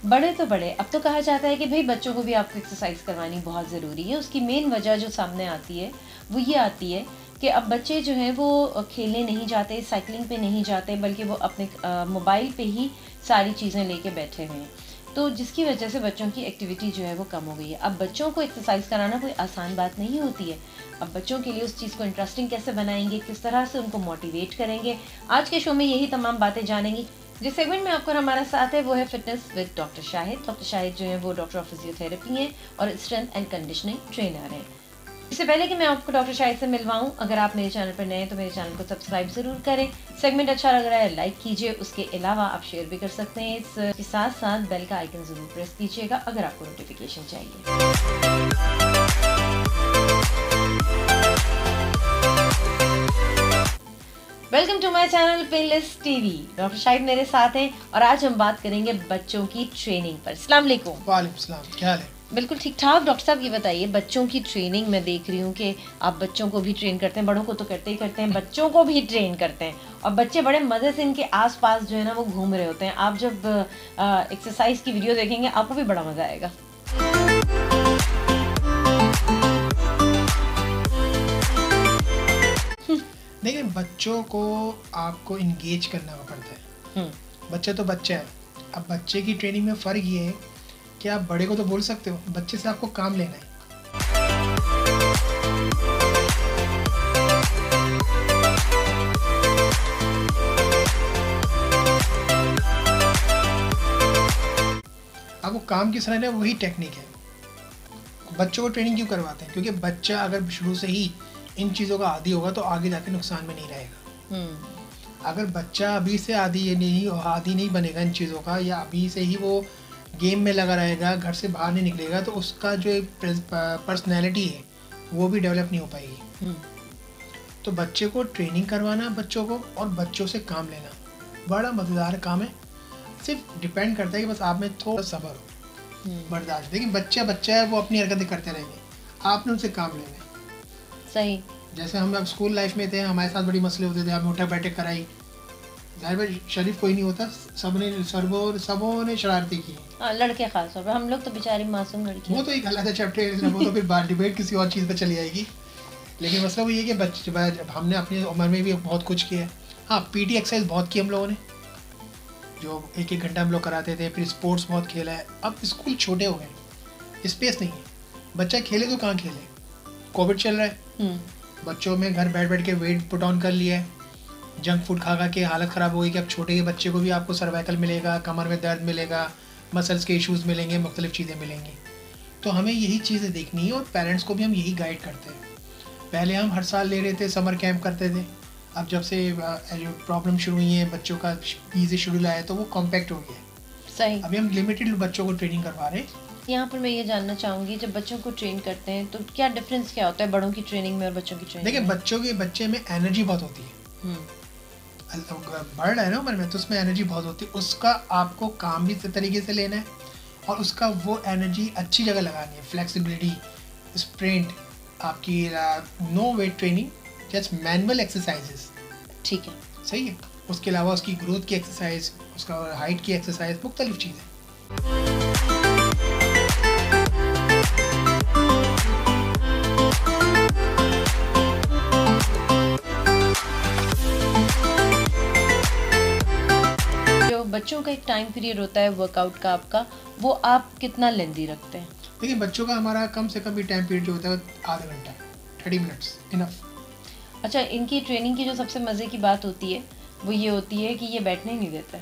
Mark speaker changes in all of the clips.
Speaker 1: बड़े तो बड़े, अब तो कहा जाता है कि भाई बच्चों को भी आपको एक्सरसाइज करवानी बहुत ज़रूरी है। उसकी मेन वजह जो सामने आती है वो ये आती है कि अब बच्चे जो हैं वो खेलने नहीं जाते, साइकिलिंग पे नहीं जाते, बल्कि वो अपने मोबाइल पे ही सारी चीज़ें लेके बैठे हुए हैं। तो जिसकी वजह से बच्चों की एक्टिविटी जो है वो कम हो गई है। अब बच्चों को एक्सरसाइज कराना कोई आसान बात नहीं होती है। अब बच्चों के लिए उस चीज़ को इंटरेस्टिंग कैसे बनाएंगे, किस तरह से उनको मोटिवेट करेंगे, आज के शो में यही तमाम बातें जानेंगी। जिस सेगमेंट में आपको हमारा साथ है वो है fitness with doctor Shahid. Doctor Shahid जो है वो डॉक्टर ऑफ फिजियोथेरेपी हैं और स्ट्रेंथ एंड कंडीशनिंग ट्रेनर हैं। इससे पहले कि मैं आपको डॉक्टर शाहिद से मिलवाऊं, अगर आप मेरे चैनल पर नए हैं तो मेरे चैनल को सब्सक्राइब ज़रूर करें। सेगमेंट अच्छा लग रहा है लाइक कीजिए, उसके अलावा आप शेयर भी कर सकते हैं। इसके साथ साथ बेल का आइकन ज़रूर प्रेस कीजिएगा अगर आपको नोटिफिकेशन चाहिए। Welcome to my channel painless TV. Doctor Shahid मेरे साथ हैं और आज हम बात करेंगे बच्चों की ट्रेनिंग पर। अस्सलाम वालेकुम।
Speaker 2: वालेकुम सलाम, क्या हाल है?
Speaker 1: बिल्कुल ठीक ठाक। डॉक्टर साहब ये बताइए, बच्चों की ट्रेनिंग मैं देख रही हूँ कि आप बच्चों को भी ट्रेन करते हैं, बड़ों को तो करते ही करते हैं, बच्चों को भी ट्रेन करते हैं और बच्चे बड़े मज़े से इनके आसपास जो है ना वो घूम रहे होते हैं। आप जब एक्सरसाइज की वीडियो देखेंगे आपको भी बड़ा मज़ा आएगा।
Speaker 2: देखिए, बच्चों को आपको इंगेज करना पड़ता है। बच्चा तो बच्चा है। अब बच्चे की ट्रेनिंग में फ़र्क ये है कि आप बड़े को तो बोल सकते हो, बच्चे से आपको काम लेना है। आपको काम किस लेना है, वही टेक्निक है। बच्चों को ट्रेनिंग क्यों करवाते हैं? क्योंकि बच्चा अगर शुरू से ही इन चीज़ों का आदी होगा तो आगे जाके नुकसान में नहीं रहेगा। अगर बच्चा अभी से आदी नहीं बनेगा इन चीज़ों का, या अभी से ही वो गेम में लगा रहेगा, घर से बाहर नहीं निकलेगा, तो उसका जो एक पर्सनैलिटी है वो भी डेवलप नहीं हो पाएगी। तो बच्चे को ट्रेनिंग करवाना, बच्चों को और बच्चों से काम लेना बड़ा मज़ेदार काम है। सिर्फ डिपेंड करता है कि बस आप में थोड़ा सब्र हो, बर्दाश्त। लेकिन बच्चा है, वो अपनी हरकतें करते रहेंगे, आपने उनसे काम लेना है।
Speaker 1: सही।
Speaker 2: जैसे हम अब स्कूल लाइफ में थे, हमारे साथ बड़ी मसले होते थे, हमें उठा बैठे कराई। घर में शरीफ कोई नहीं होता, सबों ने शरारती की।
Speaker 1: लड़के खास तौर पर, हम लोग तो बेचारी मासूम लड़की।
Speaker 2: वो तो एक अलग चैप्टर, वो तो फिर बात डिबेट किसी और चीज़ पे चली जाएगी। लेकिन मसला वो ये कि बच्चे, हमने अपनी उम्र में भी बहुत कुछ किया है। हाँ, पीटी एक्सरसाइज बहुत की हम लोगों ने, जो एक घंटा हम लोग कराते थे। फिर स्पोर्ट्स बहुत खेला है। अब स्कूल छोटे हो गए, स्पेस नहीं है, बच्चा खेले तो कहाँ खेले। कोविड चल रहा है, बच्चों में घर बैठ के वेट पुट ऑन कर लिया है, जंक फूड खा के हालत ख़राब हो गई कि अब छोटे के बच्चे को भी आपको सर्वाइकल मिलेगा, कमर में दर्द मिलेगा, मसल्स के इश्यूज़ मिलेंगे, मुख्तलिफ चीज़ें मिलेंगी। तो हमें यही चीज़ें देखनी है और पेरेंट्स को भी हम यही गाइड करते हैं। पहले हम हर साल ले रहे थे, समर कैंप करते थे। अब जब से जो प्रॉब्लम शुरू हुई है, बच्चों का ईजी शेड्यूल आया, तो वो कॉम्पैक्ट हो गया है।
Speaker 1: सही।
Speaker 2: अभी हम लिमिटेड बच्चों को ट्रेनिंग करवा रहे हैं।
Speaker 1: यहाँ पर मैं ये जानना चाहूँगी, जब बच्चों को ट्रेन करते हैं तो क्या डिफरेंस क्या होता है बड़ों की ट्रेनिंग में और बच्चों की ट्रेनिंग में?
Speaker 2: देखिए, बच्चे में एनर्जी बहुत होती है। बढ़ रहा है ना उम्र में, तो उसमें एनर्जी बहुत होती है। उसका आपको काम भी तरीके से लेना है और उसका वो एनर्जी अच्छी जगह लगानी है। फ्लेक्सिबिलिटी, स्प्रिंट, आपकी no weight training, just manual exercises.
Speaker 1: ठीक है,
Speaker 2: सही है। उसके अलावा उसकी ग्रोथ की एक्सरसाइज, उसका हाइट की एक्सरसाइज, मुख्तलिफ चीज़ें।
Speaker 1: बच्चों का एक टाइम पीरियड होता है वर्कआउट का आपका, वो आप कितना लेंदी रखते हैं?
Speaker 2: देखिए, बच्चों का हमारा कम से कम भी टाइम पीरियड जो होता है आधा घंटा, 30 मिनट्स इनफ।
Speaker 1: अच्छा, इनकी ट्रेनिंग की जो सबसे मज़े की बात होती है वो ये होती है कि ये बैठने नहीं देते।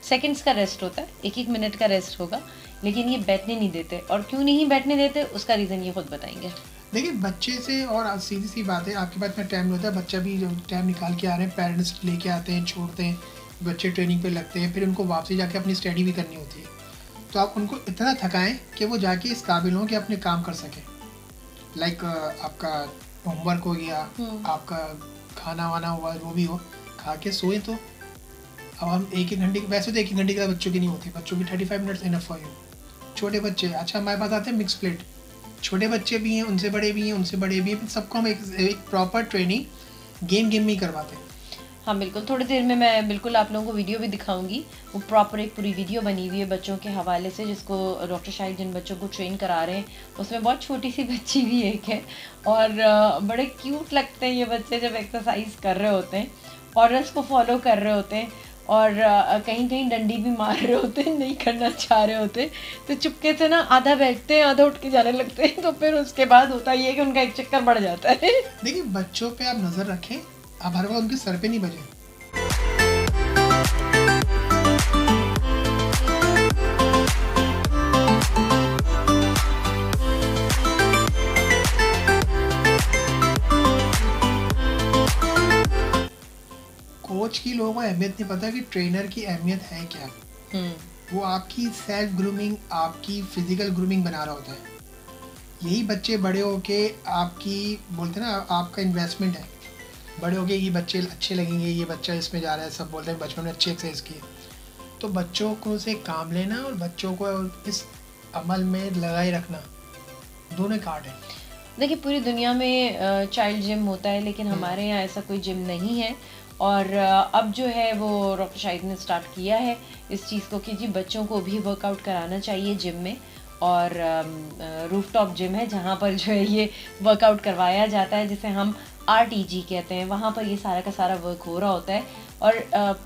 Speaker 1: सेकंड्स का रेस्ट होता है, 1-1 मिनट का रेस्ट होगा, लेकिन ये बैठने नहीं देते। और क्यों नहीं बैठने देते उसका रीज़न ये खुद बताएंगे।
Speaker 2: देखिए, बच्चे से, और सीधी सी बात है, आपके पास में टाइम नहीं होता है, बच्चा भी टाइम निकाल के आ रहे हैं, पेरेंट्स लेके आते हैं, छोड़ते हैं, बच्चे ट्रेनिंग पे लगते हैं, फिर उनको वापसी जाके अपनी स्टडी भी करनी होती है। तो आप उनको इतना थकाएं कि वो जाके इस काबिल हों कि अपने काम कर सकें। लाइक आपका होमवर्क हो गया, आपका खाना वाना हुआ, जो भी हो, खा के सोए। तो अब हम 1-1 घंटे, वैसे तो 1-1 घंटे की बच्चों की नहीं होती, बच्चों की 35 मिनट्स इनफ फॉर यू। छोटे बच्चे, अच्छा हमारे पास आते हैं मिक्स प्लेट, छोटे बच्चे भी हैं, उनसे बड़े भी हैं, सबको हम एक प्रॉपर ट्रेनिंग गेम में ही करवाते हैं।
Speaker 1: हाँ बिल्कुल, थोड़ी देर में मैं बिल्कुल आप लोगों को वीडियो भी दिखाऊंगी। वो प्रॉपर एक पूरी वीडियो बनी हुई है बच्चों के हवाले से, जिसको डॉक्टर शाहिद जिन बच्चों को ट्रेन करा रहे हैं उसमें बहुत छोटी सी बच्ची भी एक है। और बड़े क्यूट लगते हैं ये बच्चे जब एक्सरसाइज कर रहे होते हैं और उसको फॉलो कर रहे होते हैं, और कहीं कहीं डंडी भी मार रहे होते हैं, नहीं करना चाह रहे होते, तो चुपके से ना आधा बैठते हैं आधा उठ के जाने लगते हैं। तो फिर उसके बाद होता ये है कि उनका एक चक्कर बढ़ जाता है।
Speaker 2: देखिए बच्चों पे आप नज़र रखें, आप हर बार उनके सर पे नहीं बजे। कोच की लोगों को अहमियत नहीं पता कि ट्रेनर की अहमियत है क्या। वो आपकी सेल्फ ग्रूमिंग, आपकी फिजिकल ग्रूमिंग बना रहा होता है। यही बच्चे बड़े होके आपकी बोलते हैं ना, आपका इन्वेस्टमेंट है। बड़े होके ये बच्चे अच्छे लगेंगे, ये बच्चा इसमें जा रहा है, सब बोलते हैं बचपन में अच्छी एक्सरसाइज की। तो बच्चों को से काम लेना और बच्चों को इस अमल में लगाए रखना, दोनों कार्ड है।
Speaker 1: देखिए पूरी दुनिया में चाइल्ड जिम होता है, लेकिन हमारे यहाँ ऐसा कोई जिम नहीं है। और अब जो है वो डॉक्टर शाहिद ने स्टार्ट किया है इस चीज़ को कि जी बच्चों को भी वर्कआउट कराना चाहिए जिम में। और रूफटॉप जिम है जहाँ पर जो है ये वर्कआउट करवाया जाता है, जिसे हम RTG कहते हैं। वहाँ पर ये सारा का सारा वर्क हो रहा होता है। और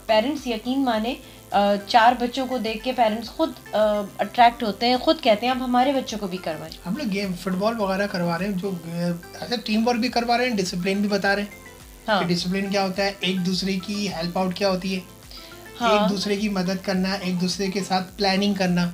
Speaker 1: पेरेंट्स यकीन माने 4 बच्चों को देख के पेरेंट्स खुद अट्रैक्ट होते हैं, खुद कहते हैं अब हमारे बच्चों को भी करवाएं।
Speaker 2: हम लोग गेम फुटबॉल वगैरह करवा रहे हैं, जो ऐसे टीम वर्क भी करवा रहे हैं, डिसिप्लिन भी बता रहे हैं। हाँ। कि डिसिप्लिन क्या होता है, एक दूसरे की हेल्प आउट क्या होती है। हाँ। एक दूसरे की मदद करना, एक दूसरे के साथ प्लानिंग करना,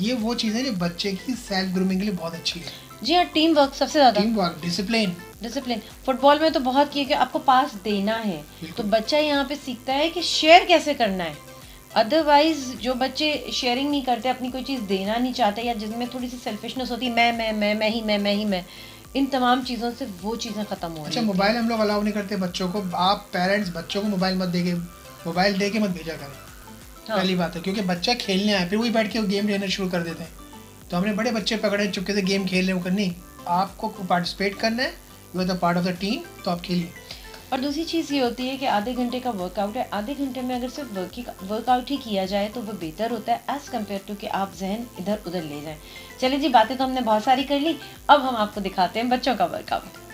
Speaker 2: ये वो चीज़ें जो बच्चे की सेल्फ ग्रूमिंग के लिए बहुत अच्छी है।
Speaker 1: जी हाँ, टीम वर्क सबसे ज़्यादा।
Speaker 2: टीम वर्क, डिसिप्लिन
Speaker 1: फुटबॉल में तो बहुत किया कि आपको पास देना है, तो बच्चा यहाँ पे सीखता है कि शेयर कैसे करना है। अदरवाइज जो बच्चे शेयरिंग नहीं करते, अपनी कोई चीज़ देना नहीं चाहते, या जिनमें थोड़ी सी सेल्फिशनेस होती है, मैं, इन तमाम चीज़ों से वो चीज़ें ख़त्म हो रही हैं।
Speaker 2: अच्छा, मोबाइल हम लोग अलाउ नहीं करते बच्चों को। आप पेरेंट्स बच्चों को मोबाइल दे के मत भेजा करें। हाँ। पहली बात है, क्योंकि बच्चा खेलने आए फिर वही बैठ के गेम लेना शुरू कर देते हैं। तो हमने बड़े बच्चे पकड़े चुपके से गेम खेल रहे हो, नहीं, आपको पार्टिसिपेट करना है, you are the part of the team, तो आप खेलिए।
Speaker 1: और दूसरी चीज़ ये होती है कि आधे घंटे का वर्कआउट है, आधे घंटे में अगर सिर्फ वर्कआउट ही किया जाए तो वो बेहतर होता है एज़ कम्पेयर टू कि आप जहन इधर उधर ले जाएं। चलिए जी, बातें तो हमने बहुत सारी कर ली, अब हम आपको दिखाते हैं बच्चों का वर्कआउट।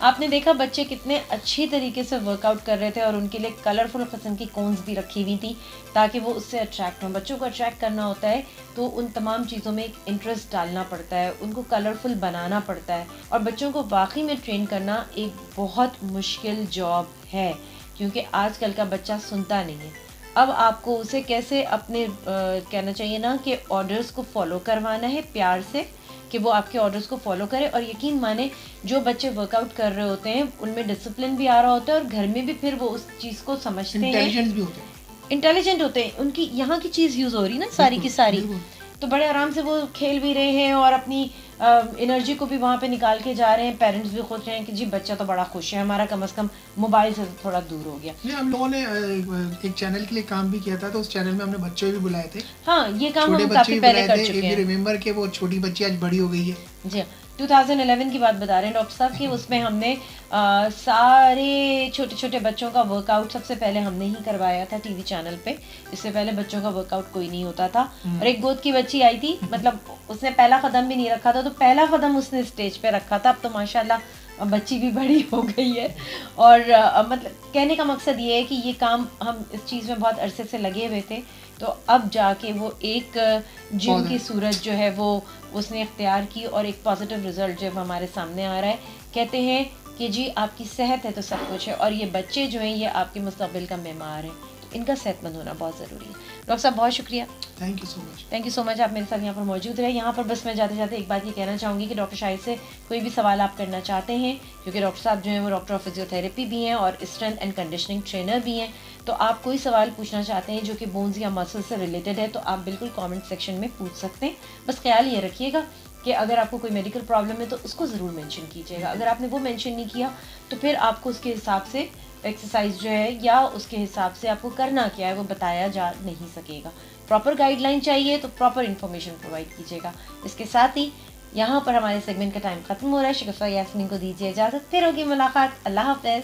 Speaker 1: आपने देखा बच्चे कितने अच्छी तरीके से वर्कआउट कर रहे थे और उनके लिए कलरफुल किस्म की कोन्स भी रखी हुई थी ताकि वो उससे अट्रैक्ट हों। बच्चों को अट्रैक्ट करना होता है तो उन तमाम चीज़ों में एक इंटरेस्ट डालना पड़ता है, उनको कलरफुल बनाना पड़ता है। और बच्चों को वाकई में ट्रेन करना एक बहुत मुश्किल जॉब है, क्योंकि आजकल का बच्चा सुनता नहीं है। अब आपको उसे कैसे अपने कहना चाहिए ना कि ऑर्डर्स को फॉलो करवाना है प्यार से, कि वो आपके ऑर्डर्स को फॉलो करे। और यकीन माने जो बच्चे वर्कआउट कर रहे होते हैं उनमें डिसिप्लिन भी आ रहा होता है और घर में भी फिर वो उस चीज़ को समझते हैं,
Speaker 2: इंटेलिजेंट भी होते हैं,
Speaker 1: इंटेलिजेंट होते हैं। उनकी यहाँ की चीज़ यूज़ हो रही ना सारी की सारी, तो बड़े आराम से वो खेल भी रहे हैं और अपनी एनर्जी को भी वहाँ पे निकाल के जा रहे हैं। पेरेंट्स भी खुश हैं कि जी बच्चा तो बड़ा खुश है हमारा, कम से कम मोबाइल से थोड़ा दूर हो गया।
Speaker 2: नहीं, हम लोगों ने एक चैनल के लिए काम भी किया था, तो उस चैनल में हमने बच्चे भी बुलाए थे।
Speaker 1: हाँ, ये काम
Speaker 2: छोटे
Speaker 1: हम
Speaker 2: बच्चे
Speaker 1: काफ़ी
Speaker 2: भी
Speaker 1: पहले
Speaker 2: बुलाए
Speaker 1: कर
Speaker 2: थे।
Speaker 1: चुके
Speaker 2: इफ यू
Speaker 1: हैं।
Speaker 2: रिमेम्बर कि वो छोटी बच्ची आज बड़ी हो गई है।
Speaker 1: जी, 2011 की बात बता रहे हैं डॉक्टर साहब कि उसमें हमने सारे छोटे छोटे बच्चों का वर्कआउट सबसे पहले हमने ही करवाया था टीवी चैनल पे। इससे पहले बच्चों का वर्कआउट कोई नहीं होता था। और एक गोद की बच्ची आई थी, मतलब उसने पहला कदम भी नहीं रखा था, तो पहला कदम उसने स्टेज पे रखा था। अब तो माशाल्लाह बच्ची भी बड़ी हो गई है। और मतलब कहने का मकसद ये है कि ये काम हम इस चीज़ में बहुत अरसे से लगे हुए थे, तो अब जाके वो एक जिम की सूरत जो है वो उसने इख्तियार की और एक पॉजिटिव रिजल्ट जो है हमारे सामने आ रहा है। कहते हैं कि जी आपकी सेहत है तो सब कुछ है, और ये बच्चे जो हैं ये आपके मुस्तकबिल का मेमार हैं, तो इनका सेहतमंद होना बहुत ज़रूरी है। डॉक्टर साहब बहुत शुक्रिया,
Speaker 2: thank you so much.
Speaker 1: Thank you so much, आप मेरे साथ यहाँ पर मौजूद रहे। यहाँ पर बस मैं जाते जाते एक बात ये कहना चाहूँगी कि डॉक्टर शाहिद से कोई भी सवाल आप करना चाहते हैं, क्योंकि डॉक्टर साहब जो हैं वो डॉक्टर ऑफ फिजियोथेरेपी भी हैं और स्ट्रेंथ एंड कंडीशनिंग ट्रेनर भी हैं, तो आप कोई सवाल पूछना चाहते हैं जो कि बोन्स या मसल से रिलेटेड है तो आप बिल्कुल कमेंट सेक्शन में पूछ सकते हैं। बस ख्याल ये रखिएगा कि अगर आपको कोई मेडिकल प्रॉब्लम है तो उसको ज़रूर मेंशन कीजिएगा। अगर आपने वो मेंशन नहीं किया तो फिर आपको उसके हिसाब से एक्सरसाइज जो है या उसके हिसाब से आपको करना क्या है वो बताया जा नहीं सकेगा। प्रॉपर गाइडलाइन चाहिए तो प्रॉपर इन्फॉर्मेशन प्रोवाइड कीजिएगा। इसके साथ ही यहाँ पर हमारे सेगमेंट का टाइम खत्म हो रहा है। शिकफ़ा यास्मीन को दीजिए इजाज़त, फिर होगी मुलाकात। अल्लाह हाफ़िज़।